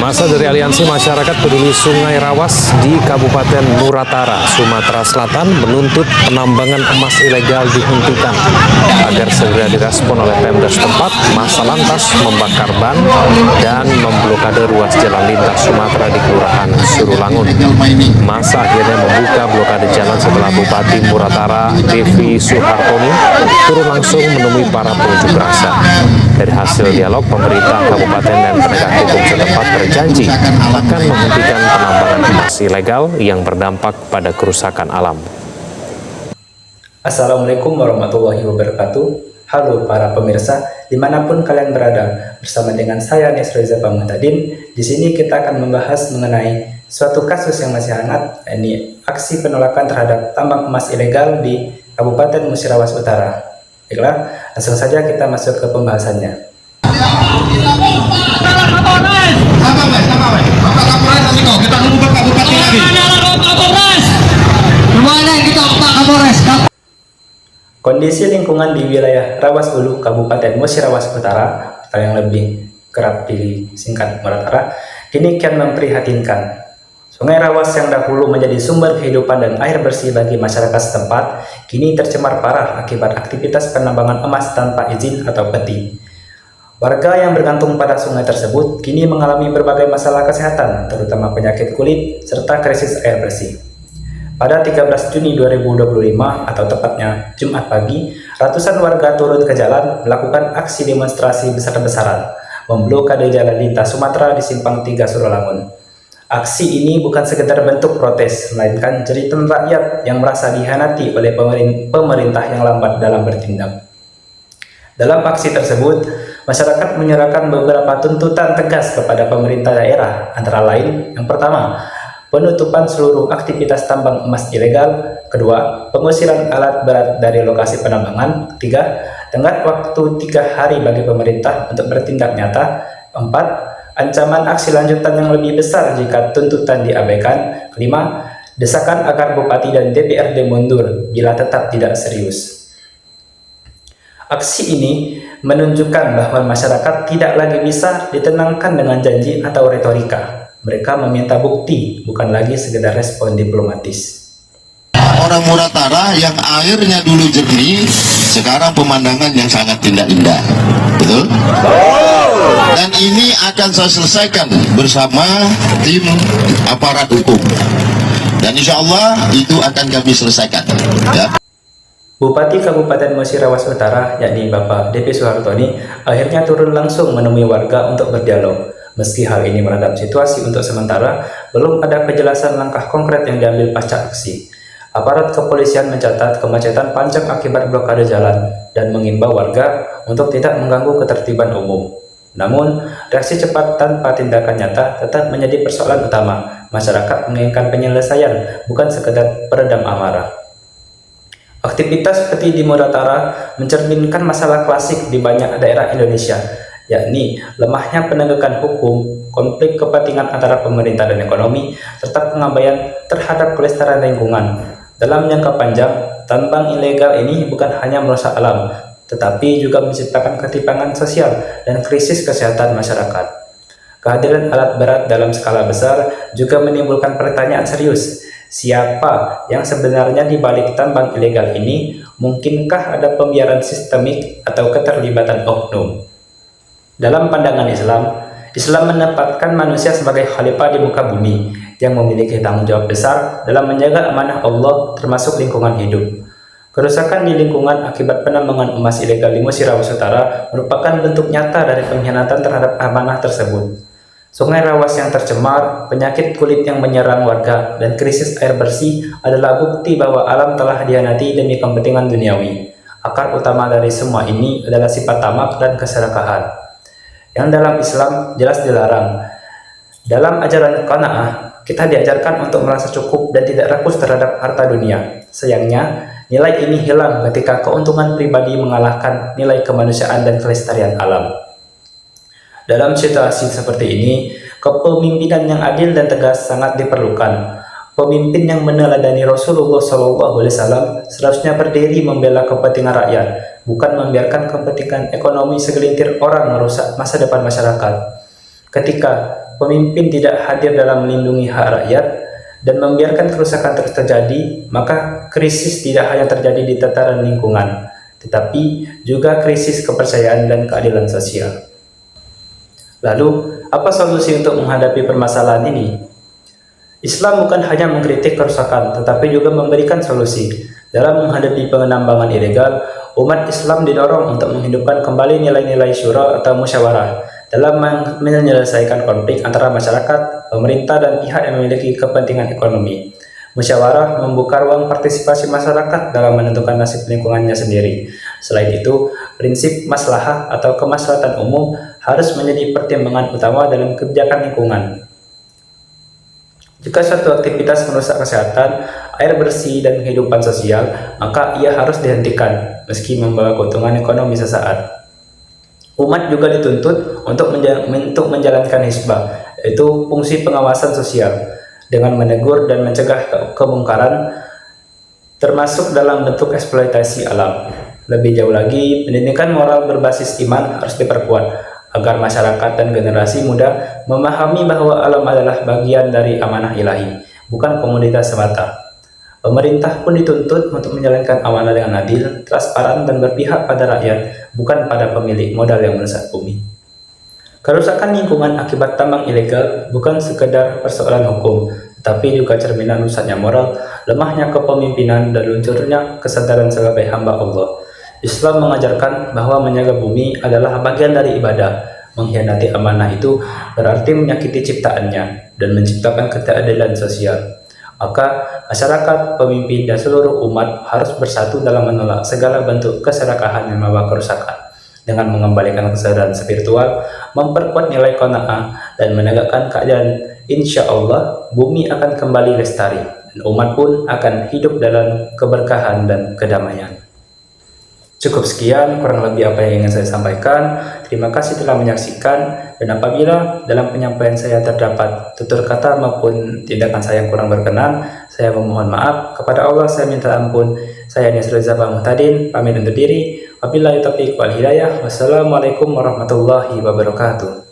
Masa dari Aliansi Masyarakat Peduli Sungai Rawas di Kabupaten Muratara, Sumatera Selatan menuntut penambangan emas ilegal dihentikan agar segera direspon oleh Pemda setempat. Masa lantas membakar ban dan memblokade ruas jalan lintas Sumatera di Kelurahan Surulangun. Masa akhirnya membuka blokade jalan setelah Bupati Muratara Devi Suhartoni turun langsung menemui para pengunjuk rasa. Dari hasil dialog, pemerintah kabupaten dan penegak hukum setempat berjanji akan menghentikan penambangan emas ilegal yang berdampak pada kerusakan alam. Assalamualaikum warahmatullahi wabarakatuh. Halo para pemirsa, dimanapun kalian berada, bersama dengan saya Nesreza Pamutadin. Di sini kita akan membahas mengenai suatu kasus yang masih hangat, yakni aksi penolakan terhadap tambang emas ilegal di Kabupaten Musirawas Utara. Baiklah, langsung saja kita masuk ke pembahasannya. Kondisi lingkungan di wilayah Rawas Ulu, Kabupaten Musirawas Utara, atau yang lebih kerap disingkat Muratara, kini kian memprihatinkan. Sungai Rawas yang dahulu menjadi sumber kehidupan dan air bersih bagi masyarakat setempat, kini tercemar parah akibat aktivitas penambangan emas tanpa izin atau peti. Warga yang bergantung pada sungai tersebut kini mengalami berbagai masalah kesehatan, terutama penyakit kulit serta krisis air bersih. Pada 13 Juni 2025 atau tepatnya Jumat pagi, ratusan warga turun ke jalan melakukan aksi demonstrasi besar-besaran, memblokade jalan lintas Sumatera di Simpang 3 Surulangun. Aksi ini bukan sekedar bentuk protes, melainkan jeritan rakyat yang merasa dihianati oleh pemerintah yang lambat dalam bertindak. Dalam aksi tersebut, masyarakat menyuarakan beberapa tuntutan tegas kepada pemerintah daerah, antara lain, yang pertama, penutupan seluruh aktivitas tambang emas ilegal. Kedua, pengusiran alat berat dari lokasi penambangan. Ketiga, tenggat waktu 3 hari bagi pemerintah untuk bertindak nyata. 4, ancaman aksi lanjutan yang lebih besar jika tuntutan diabaikan. Kelima, desakan agar Bupati dan DPRD mundur bila tetap tidak serius. Aksi ini menunjukkan bahwa masyarakat tidak lagi bisa ditenangkan dengan janji atau retorika. Mereka meminta bukti, bukan lagi sekedar respon diplomatis. Orang Muratara yang airnya dulu jernih, sekarang pemandangan yang sangat tidak indah. Betul? Dan ini akan saya selesaikan bersama tim aparat hukum. Dan insya Allah itu akan kami selesaikan. Ya. Bupati Kabupaten Musirawas Utara, yakni Bapak Devi Suhartoni, akhirnya turun langsung menemui warga untuk berdialog. Meski hal ini meredam situasi untuk sementara, belum ada kejelasan langkah konkret yang diambil pasca aksi. Aparat kepolisian mencatat kemacetan panjang akibat blokade jalan dan mengimbau warga untuk tidak mengganggu ketertiban umum. Namun, reaksi cepat tanpa tindakan nyata tetap menjadi persoalan utama. Masyarakat menginginkan penyelesaian, bukan sekedar peredam amarah. Aktivitas seperti di Muratara mencerminkan masalah klasik di banyak daerah Indonesia, yakni lemahnya penegakan hukum, konflik kepentingan antara pemerintah dan ekonomi, serta pengabaian terhadap kelestarian lingkungan. Dalam jangka panjang, tambang ilegal ini bukan hanya merusak alam, tetapi juga menciptakan ketimpangan sosial dan krisis kesehatan masyarakat. Kehadiran alat berat dalam skala besar juga menimbulkan pertanyaan serius. Siapa yang sebenarnya di balik tambang ilegal ini? Mungkinkah ada pembiaran sistemik atau keterlibatan oknum? Dalam pandangan Islam, Islam menempatkan manusia sebagai khalifah di muka bumi yang memiliki tanggung jawab besar dalam menjaga amanah Allah termasuk lingkungan hidup. Kerusakan di lingkungan akibat penambangan emas ilegal di Musirawas Utara merupakan bentuk nyata dari pengkhianatan terhadap amanah tersebut. Sungai Rawas yang tercemar, penyakit kulit yang menyerang warga, dan krisis air bersih adalah bukti bahwa alam telah dihianati demi kepentingan duniawi. Akar utama dari semua ini adalah sifat tamak dan keserakahan, yang dalam Islam jelas dilarang. Dalam ajaran qanaah, kita diajarkan untuk merasa cukup dan tidak rakus terhadap harta dunia. Sayangnya, nilai ini hilang ketika keuntungan pribadi mengalahkan nilai kemanusiaan dan kelestarian alam. Dalam situasi seperti ini, kepemimpinan yang adil dan tegas sangat diperlukan. Pemimpin yang meneladani Rasulullah SAW seharusnya berdiri membela kepentingan rakyat, bukan membiarkan kepentingan ekonomi segelintir orang merusak masa depan masyarakat. Ketika pemimpin tidak hadir dalam melindungi hak rakyat dan membiarkan kerusakan terus terjadi, maka krisis tidak hanya terjadi di tataran lingkungan, tetapi juga krisis kepercayaan dan keadilan sosial. Lalu, apa solusi untuk menghadapi permasalahan ini? Islam bukan hanya mengkritik kerusakan, tetapi juga memberikan solusi. Dalam menghadapi penambangan ilegal, umat Islam didorong untuk menghidupkan kembali nilai-nilai syura atau musyawarah dalam menyelesaikan konflik antara masyarakat, pemerintah, dan pihak yang memiliki kepentingan ekonomi. Musyawarah membuka ruang partisipasi masyarakat dalam menentukan nasib lingkungannya sendiri. Selain itu, prinsip maslahah atau kemaslahatan umum harus menjadi pertimbangan utama dalam kebijakan lingkungan. Jika suatu aktivitas merusak kesehatan, air bersih, dan kehidupan sosial, maka ia harus dihentikan, meski membawa keuntungan ekonomi sesaat. Umat juga dituntut untuk menjalankan hisbah, yaitu fungsi pengawasan sosial, dengan menegur dan mencegah kemungkaran, termasuk dalam bentuk eksploitasi alam. Lebih jauh lagi, pendidikan moral berbasis iman harus diperkuat, agar masyarakat dan generasi muda memahami bahwa alam adalah bagian dari amanah ilahi, bukan komoditas semata. Pemerintah pun dituntut untuk menjalankan amanah dengan adil, transparan, dan berpihak pada rakyat, bukan pada pemilik modal yang merusak bumi. Kerusakan lingkungan akibat tambang ilegal bukan sekedar persoalan hukum, tetapi juga cerminan rusaknya moral, lemahnya kepemimpinan, dan lunturnya kesadaran sebagai hamba Allah. Islam mengajarkan bahwa menjaga bumi adalah bagian dari ibadah. Mengkhianati amanah itu berarti menyakiti ciptaannya dan menciptakan ketidakadilan sosial. Maka masyarakat, pemimpin, dan seluruh umat harus bersatu dalam menolak segala bentuk keserakahan yang membawa kerusakan. Dengan mengembalikan kesadaran spiritual, memperkuat nilai qanaah, dan menegakkan keadilan, insya Allah bumi akan kembali lestari dan umat pun akan hidup dalam keberkahan dan kedamaian. Cukup sekian kurang lebih apa yang ingin saya sampaikan. Terima kasih telah menyaksikan, dan apabila dalam penyampaian saya terdapat tutur kata maupun tindakan saya yang kurang berkenan, saya memohon maaf. Kepada Allah saya minta ampun. Saya Nisrul Zafar Muhtadin, pamit undur diri. Wabillahi taufiq wal hidayah. Wassalamualaikum warahmatullahi wabarakatuh.